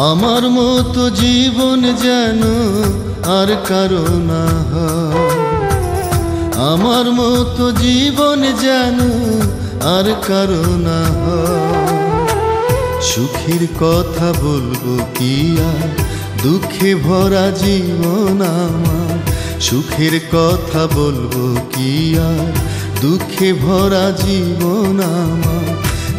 আমার মতো জীবন যেন আর কারো না হয়, আমার মতো জীবন যেন আর কারো না হয়। সুখের কথা বলবো কি আর, দুঃখে ভরা জীবন আমার। সুখের কথা বলবো কি আর, দুঃখে ভরা জীবন আমার।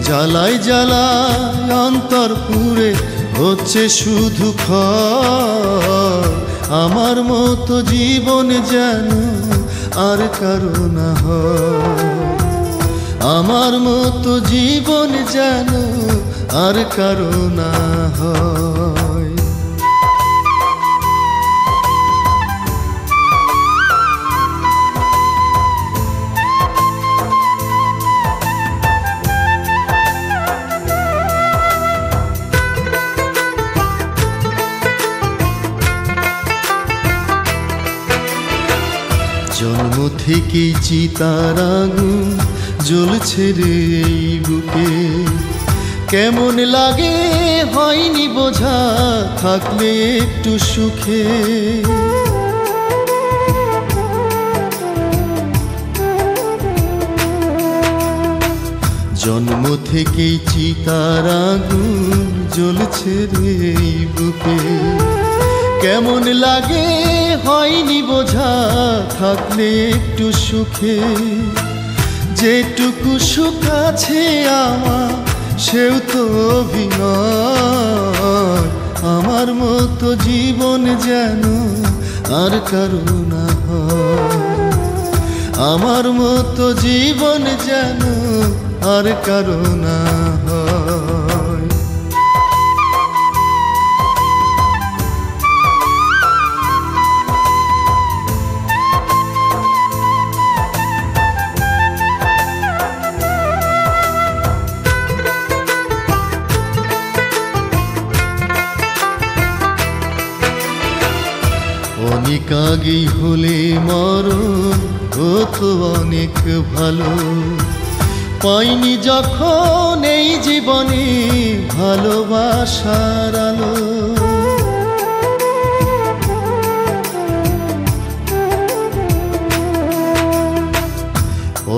জ্বালায় জ্বালায় অন্তর পুড়ে হচ্ছে শুধু ক্ষয়। আমার মতো জীবন যেন আর কারো না হয়, আমার মতো জীবন যেন আর কারো না হয়। জন্ম থেকেই চিতার আগুন জ্বলছে রে এই বুকে। কেমন লাগে হয়নি বোঝা, থাকলে একটু সুখে। জন্ম থেকেই চিতার আগুন জ্বলছে রে এই বুকে। কেমন লাগে হয়নি বোঝা, থাকলে একটু সুখে। যেটুকু সুখ আছে আমার সেও তো অভিনয়। আমার মতো জীবন যেন আর কারো না হয়, আমার মতো জীবন যেন আর কারো না হয়। অনেক আগেই হলে মরণ হতো অনেক ভালো। পাইনি যখন এই জীবনে ভালোবাসার আলো।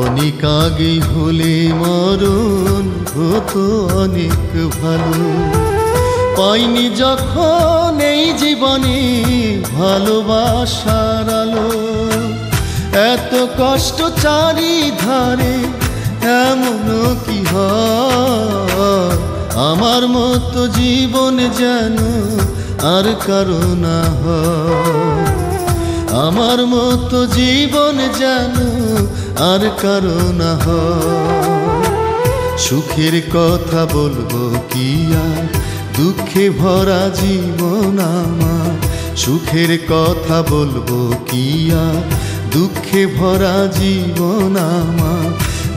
অনেক আগেই হলে মরণ হতো অনেক ভালো। পাইনি যখন এই জীবনে ভালোবাসার আলো। এত কষ্ট চারিধারে এমনও কি হয়, আমার মতো জীবন যেন আর কারো না হয়, আমার মতো জীবন যেন আর কারো না হয়। সুখের কথা বলবো কি আর, দুঃখে ভরা জীবন আমার। সুখের কথা বলবো কি আর, দুঃখে ভরা জীবন আমার।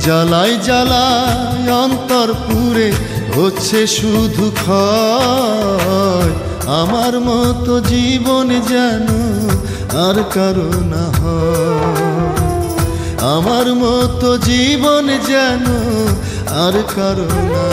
জ্বালায় জ্বালায় অন্তর পুড়ে হচ্ছে শুধু ক্ষয়। আমার মতো জীবন যেন আর কারো না হয়, আমার মতো জীবন যেন আর কারো না।